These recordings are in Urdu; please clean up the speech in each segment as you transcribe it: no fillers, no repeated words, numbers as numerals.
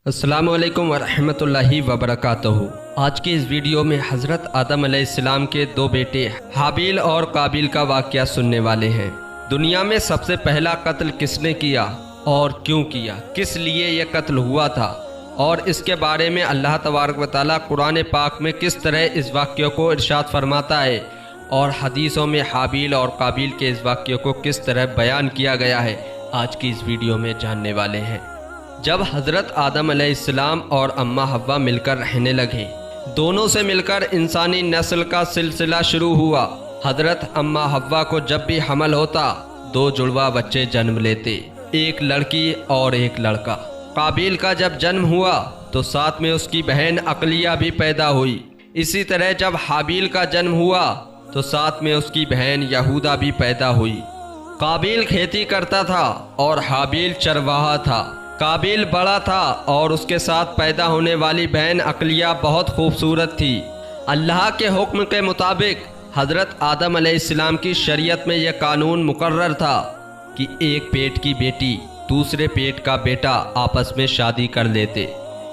السلام علیکم ورحمۃ اللہ وبرکاتہ۔ آج کے اس ویڈیو میں حضرت آدم علیہ السلام کے دو بیٹے حابیل اور قابیل کا واقعہ سننے والے ہیں۔ دنیا میں سب سے پہلا قتل کس نے کیا اور کیوں کیا، کس لیے یہ قتل ہوا تھا، اور اس کے بارے میں اللہ تبارک و تعالیٰ قرآن پاک میں کس طرح اس واقعے کو ارشاد فرماتا ہے، اور حدیثوں میں حابیل اور قابیل کے اس واقعے کو کس طرح بیان کیا گیا ہے، آج کی اس ویڈیو میں جاننے والے ہیں۔ جب حضرت آدم علیہ السلام اور اماں حوا مل کر رہنے لگے، دونوں سے مل کر انسانی نسل کا سلسلہ شروع ہوا۔ حضرت اماں حوا کو جب بھی حمل ہوتا، دو جڑواں بچے جنم لیتے، ایک لڑکی اور ایک لڑکا۔ قابیل کا جب جنم ہوا تو ساتھ میں اس کی بہن عقلیہ بھی پیدا ہوئی۔ اسی طرح جب حابیل کا جنم ہوا تو ساتھ میں اس کی بہن یہودا بھی پیدا ہوئی۔ قابیل کھیتی کرتا تھا اور حابیل چرواہا تھا۔ قابیل بڑا تھا اور اس کے ساتھ پیدا ہونے والی بہن عقلیہ بہت خوبصورت تھی۔ اللہ کے حکم کے مطابق حضرت آدم علیہ السلام کی شریعت میں یہ قانون مقرر تھا کہ ایک پیٹ کی بیٹی دوسرے پیٹ کا بیٹا آپس میں شادی کر لیتے۔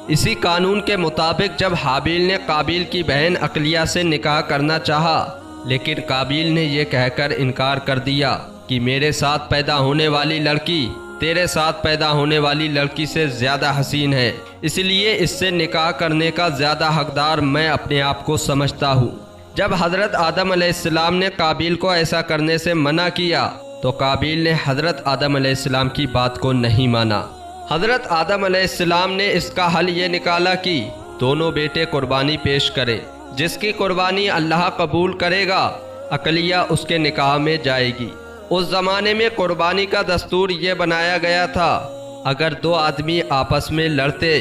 اسی قانون کے مطابق جب حابیل نے قابیل کی بہن عقلیہ سے نکاح کرنا چاہا، لیکن قابیل نے یہ کہہ کر انکار کر دیا کہ میرے ساتھ پیدا ہونے والی لڑکی تیرے ساتھ پیدا ہونے والی لڑکی سے زیادہ حسین ہے، اس لیے اس سے نکاح کرنے کا زیادہ حقدار میں اپنے آپ کو سمجھتا ہوں۔ جب حضرت آدم علیہ السلام نے قابیل کو ایسا کرنے سے منع کیا تو قابیل نے حضرت آدم علیہ السلام کی بات کو نہیں مانا۔ حضرت آدم علیہ السلام نے اس کا حل یہ نکالا کہ دونوں بیٹے قربانی پیش کرے، جس کی قربانی اللہ قبول کرے گا عقلیہ اس کے نکاح میں جائے گی۔ اس زمانے میں قربانی کا دستور یہ بنایا گیا تھا، اگر دو آدمی آپس میں لڑتے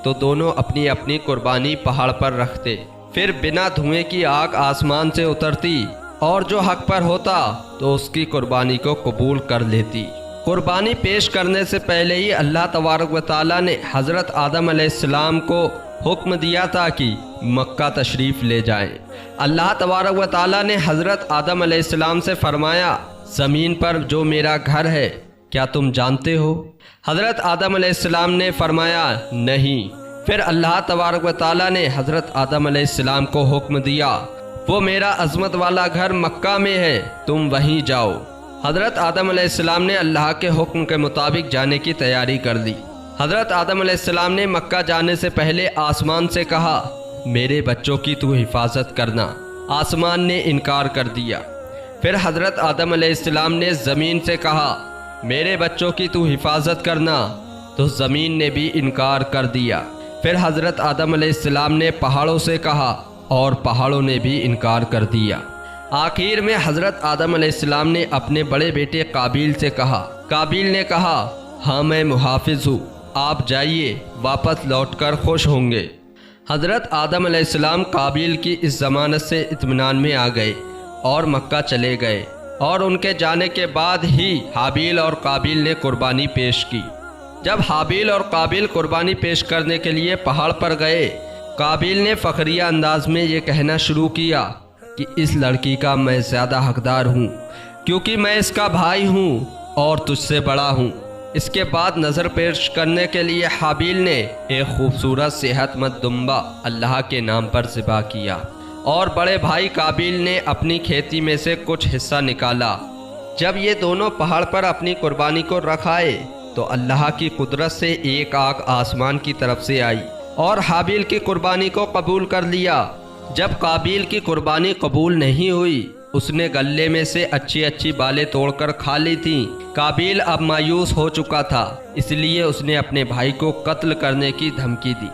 تو دونوں اپنی اپنی قربانی پہاڑ پر رکھتے، پھر بنا دھوئیں کی آگ آسمان سے اترتی اور جو حق پر ہوتا تو اس کی قربانی کو قبول کر لیتی۔ قربانی پیش کرنے سے پہلے ہی اللہ تبارک و تعالیٰ نے حضرت آدم علیہ السلام کو حکم دیا تھا کہ مکہ تشریف لے جائیں۔ اللہ تبارک و تعالیٰ نے حضرت آدم علیہ السلام سے فرمایا، زمین پر جو میرا گھر ہے کیا تم جانتے ہو؟ حضرت آدم علیہ السلام نے فرمایا نہیں۔ پھر اللہ تبارک و تعالیٰ نے حضرت آدم علیہ السلام کو حکم دیا، وہ میرا عظمت والا گھر مکہ میں ہے، تم وہیں جاؤ۔ حضرت آدم علیہ السلام نے اللہ کے حکم کے مطابق جانے کی تیاری کر لی۔ حضرت آدم علیہ السلام نے مکہ جانے سے پہلے آسمان سے کہا، میرے بچوں کی تو حفاظت کرنا۔ آسمان نے انکار کر دیا۔ پھر حضرت آدم علیہ السلام نے زمین سے کہا، میرے بچوں کی تو حفاظت کرنا، تو زمین نے بھی انکار کر دیا۔ پھر حضرت آدم علیہ السلام نے پہاڑوں سے کہا اور پہاڑوں نے بھی انکار کر دیا۔ آخر میں حضرت آدم علیہ السلام نے اپنے بڑے بیٹے قابیل سے کہا۔ قابیل نے کہا، ہاں میں محافظ ہوں، آپ جائیے، واپس لوٹ کر خوش ہوں گے۔ حضرت آدم علیہ السلام قابیل کی اس ضمانت سے اطمینان میں آ گئے اور مکہ چلے گئے، اور ان کے جانے کے بعد ہی حابیل اور قابیل نے قربانی پیش کی۔ جب حابیل اور قابیل قربانی پیش کرنے کے لیے پہاڑ پر گئے، قابیل نے فخریہ انداز میں یہ کہنا شروع کیا کہ اس لڑکی کا میں زیادہ حقدار ہوں، کیونکہ میں اس کا بھائی ہوں اور تجھ سے بڑا ہوں۔ اس کے بعد نظر پیش کرنے کے لیے حابیل نے ایک خوبصورت صحت مند دمبا اللہ کے نام پر ذبح کیا، اور بڑے بھائی قابیل نے اپنی کھیتی میں سے کچھ حصہ نکالا۔ جب یہ دونوں پہاڑ پر اپنی قربانی کو رکھائے تو اللہ کی قدرت سے ایک آگ آسمان کی طرف سے آئی اور حابیل کی قربانی کو قبول کر لیا۔ جب قابیل کی قربانی قبول نہیں ہوئی، اس نے گلے میں سے اچھی اچھی بالیں توڑ کر کھا لی تھیں۔ قابیل اب مایوس ہو چکا تھا، اس لیے اس نے اپنے بھائی کو قتل کرنے کی دھمکی دی۔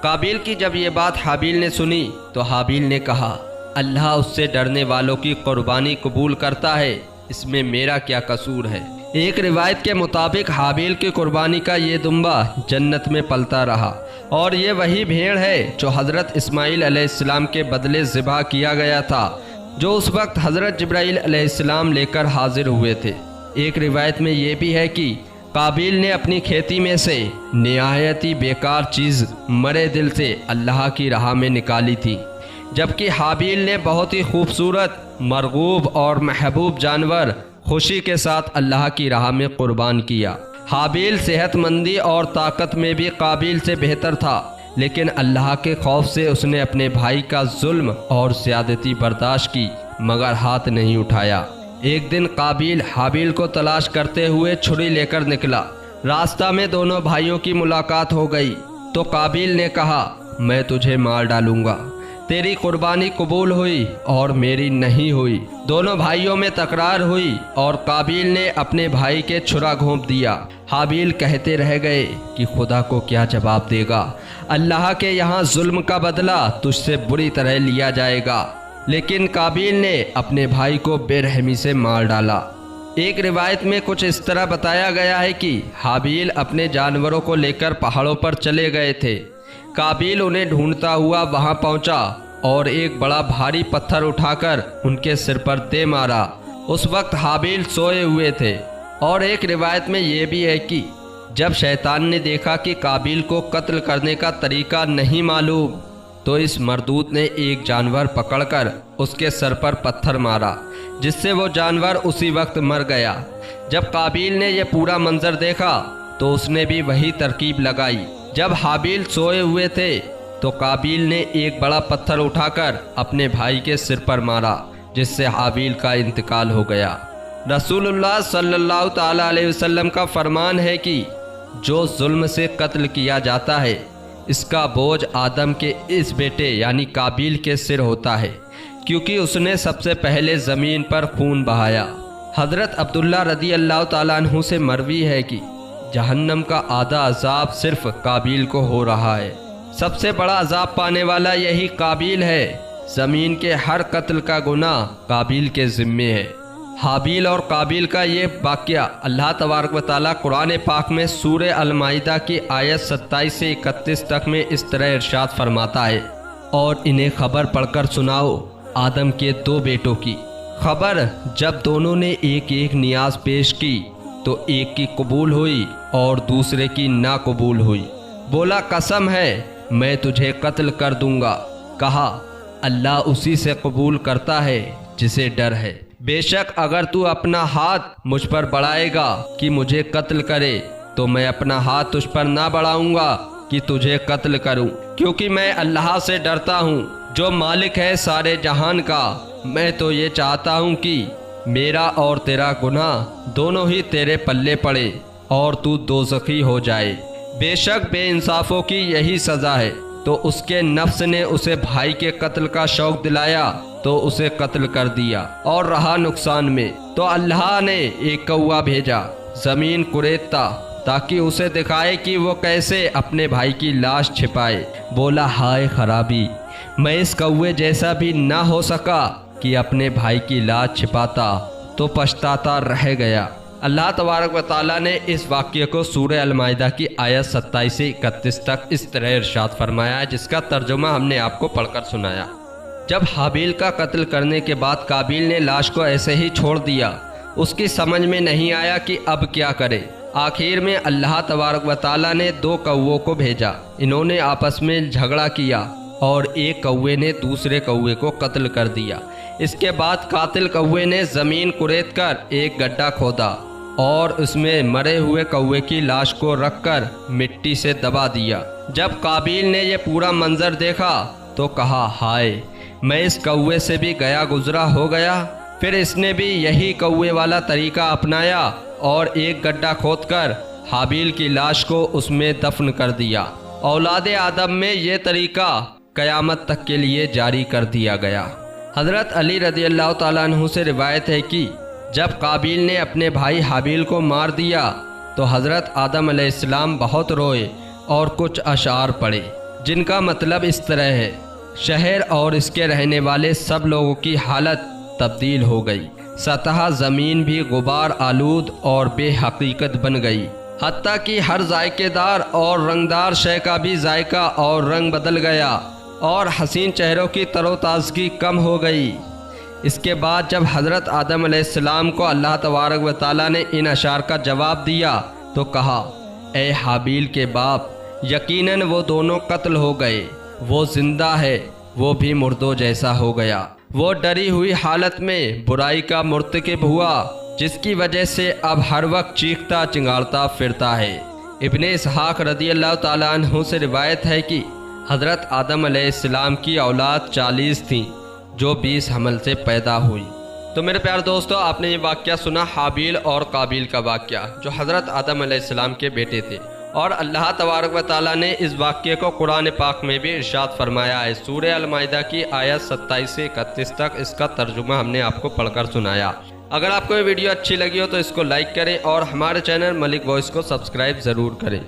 قابیل کی جب یہ بات حابیل نے سنی تو حابیل نے کہا، اللہ اس سے ڈرنے والوں کی قربانی قبول کرتا ہے، اس میں میرا کیا قصور ہے؟ ایک روایت کے مطابق حابیل کی قربانی کا یہ دمبا جنت میں پلتا رہا، اور یہ وہی بھیڑ ہے جو حضرت اسماعیل علیہ السلام کے بدلے ذبح کیا گیا تھا، جو اس وقت حضرت جبرائیل علیہ السلام لے کر حاضر ہوئے تھے۔ ایک روایت میں یہ بھی ہے کہ قابیل نے اپنی کھیتی میں سے نہایت ہی بیکار چیز مرے دل سے اللہ کی راہ میں نکالی تھی، جبکہ حابیل نے بہت ہی خوبصورت، مرغوب اور محبوب جانور خوشی کے ساتھ اللہ کی راہ میں قربان کیا۔ حابیل صحت مندی اور طاقت میں بھی قابیل سے بہتر تھا، لیکن اللہ کے خوف سے اس نے اپنے بھائی کا ظلم اور زیادتی برداشت کی مگر ہاتھ نہیں اٹھایا۔ ایک دن قابیل حابیل کو تلاش کرتے ہوئے چھری لے کر نکلا۔ راستہ میں دونوں بھائیوں کی ملاقات ہو گئی تو قابیل نے کہا، میں تجھے مار ڈالوں گا، تیری قربانی قبول ہوئی اور میری نہیں ہوئی۔ دونوں بھائیوں میں تکرار ہوئی اور قابیل نے اپنے بھائی کے چھرا گھونپ دیا۔ حابیل کہتے رہ گئے کہ خدا کو کیا جواب دے گا، اللہ کے یہاں ظلم کا بدلہ تجھ سے بری طرح لیا جائے گا۔ لیکن قابیل نے اپنے بھائی کو بے رحمی سے مار ڈالا۔ ایک روایت میں کچھ اس طرح بتایا گیا ہے کہ حابیل اپنے جانوروں کو لے کر پہاڑوں پر چلے گئے تھے۔ قابیل انہیں ڈھونڈتا ہوا وہاں پہنچا اور ایک بڑا بھاری پتھر اٹھا کر ان کے سر پر دے مارا۔ اس وقت حابیل سوئے ہوئے تھے، اور ایک روایت میں یہ بھی ہے کہ جب شیطان نے دیکھا کہ قابیل کو قتل کرنے کا طریقہ نہیں معلوم تو اس مردود نے ایک جانور پکڑ کر اس کے سر پر پتھر مارا، جس سے وہ جانور اسی وقت مر گیا۔ جب قابیل نے یہ پورا منظر دیکھا تو اس نے بھی وہی ترکیب لگائی۔ جب حابیل سوئے ہوئے تھے تو قابیل نے ایک بڑا پتھر اٹھا کر اپنے بھائی کے سر پر مارا، جس سے حابیل کا انتقال ہو گیا۔ رسول اللہ صلی اللہ تعالی علیہ وسلم کا فرمان ہے کہ جو ظلم سے قتل کیا جاتا ہے اس کا بوجھ آدم کے اس بیٹے یعنی قابیل کے سر ہوتا ہے، کیونکہ اس نے سب سے پہلے زمین پر خون بہایا۔ حضرت عبداللہ رضی اللہ تعالیٰ عنہ سے مروی ہے کہ جہنم کا آدھا عذاب صرف قابیل کو ہو رہا ہے۔ سب سے بڑا عذاب پانے والا یہی قابیل ہے۔ زمین کے ہر قتل کا گناہ قابیل کے ذمے ہے۔ حابیل اور قابیل کا یہ واقعہ اللہ تبارک و تعالیٰ قرآن پاک میں سورہ المائدہ کی آیت 27 سے 31 تک میں اس طرح ارشاد فرماتا ہے، اور انہیں خبر پڑھ کر سناؤ آدم کے دو بیٹوں کی خبر، جب دونوں نے ایک ایک نیاز پیش کی تو ایک کی قبول ہوئی اور دوسرے کی نہ قبول ہوئی۔ بولا، قسم ہے میں تجھے قتل کر دوں گا۔ کہا، اللہ اسی سے قبول کرتا ہے جسے ڈر ہے۔ بے شک اگر تو اپنا ہاتھ مجھ پر بڑھائے گا کہ مجھے قتل کرے تو میں اپنا ہاتھ تجھ پر نہ بڑھاؤں گا کہ تجھے قتل کروں، کیونکہ میں اللہ سے ڈرتا ہوں جو مالک ہے سارے جہان کا۔ میں تو یہ چاہتا ہوں کہ میرا اور تیرا گناہ دونوں ہی تیرے پلے پڑے اور تو دوزخی ہو جائے۔ بے شک بے انصافوں کی یہی سزا ہے۔ تو اس کے نفس نے اسے بھائی کے قتل کا شوق دلایا تو اسے قتل کر دیا اور رہا نقصان میں۔ تو اللہ نے ایک کوا بھیجا زمین کریدتا تاکہ اسے دکھائے کہ وہ کیسے اپنے بھائی کی لاش چھپائے۔ بولا، ہائے خرابی، میں اس کوے جیسا بھی نہ ہو سکا کہ اپنے بھائی کی لاش چھپاتا تو پچھتاتا رہ گیا۔ اللہ تبارک و تعالیٰ نے اس واقعے کو سورہ المائدہ کی آیت 27 سے 31 تک اس طرح ارشاد فرمایا ہے، جس کا ترجمہ ہم نے آپ کو پڑھ کر سنایا۔ جب حابیل کا قتل کرنے کے بعد قابیل نے لاش کو ایسے ہی چھوڑ دیا، اس کی سمجھ میں نہیں آیا کہ اب کیا کرے۔ آخر میں اللہ تبارک و تعالیٰ نے دو کووں کو بھیجا۔ انہوں نے آپس میں جھگڑا کیا اور ایک کوے نے دوسرے کوے کو قتل کر دیا۔ اس کے بعد قاتل کوے نے زمین کرید کر ایک گڈھا کھودا اور اس میں مرے ہوئے کوے کی لاش کو رکھ کر مٹی سے دبا دیا۔ جب قابیل نے یہ پورا منظر دیکھا تو کہا، ہائے، میں اس کوے سے بھی گیا گزرا ہو گیا۔ پھر اس نے بھی یہی کوے والا طریقہ اپنایا اور ایک گڈھا کھود کر حابیل کی لاش کو اس میں دفن کر دیا۔ اولاد آدم میں یہ طریقہ قیامت تک کے لیے جاری کر دیا گیا۔ حضرت علی رضی اللہ تعالیٰ عنہ سے روایت ہے کہ جب قابیل نے اپنے بھائی حابیل کو مار دیا تو حضرت آدم علیہ السلام بہت روئے اور کچھ اشعار پڑھے، جن کا مطلب اس طرح ہے، شہر اور اس کے رہنے والے سب لوگوں کی حالت تبدیل ہو گئی، سطح زمین بھی غبار آلود اور بے حقیقت بن گئی، حتیٰ کہ ہر ذائقے دار اور رنگدار شے کا بھی ذائقہ اور رنگ بدل گیا اور حسین چہروں کی تر و تازگی کم ہو گئی۔ اس کے بعد جب حضرت آدم علیہ السلام کو اللہ تبارک و تعالیٰ نے ان اشعار کا جواب دیا تو کہا، اے حابیل کے باپ، یقیناً وہ دونوں قتل ہو گئے، وہ زندہ ہے، وہ بھی مردوں جیسا ہو گیا۔ وہ ڈری ہوئی حالت میں برائی کا مرتکب ہوا جس کی وجہ سے اب ہر وقت چیختا چنگارتا پھرتا ہے۔ ابن اسحاق رضی اللہ تعالیٰ عنہ سے روایت ہے کہ حضرت آدم علیہ السلام کی اولاد 40 تھیں جو 20 حمل سے پیدا ہوئی۔ تو میرے پیارے دوستو، آپ نے یہ واقعہ سنا، حابیل اور قابیل کا واقعہ، جو حضرت آدم علیہ السلام کے بیٹے تھے، اور اللہ تبارک و تعالیٰ نے اس واقعے کو قرآن پاک میں بھی ارشاد فرمایا ہے۔ سورہ المائدہ کی آیت 27 سے 31 تک اس کا ترجمہ ہم نے آپ کو پڑھ کر سنایا۔ اگر آپ کو یہ ویڈیو اچھی لگی ہو تو اس کو لائک کریں اور ہمارے چینل ملک وائس کو سبسکرائب ضرور کریں۔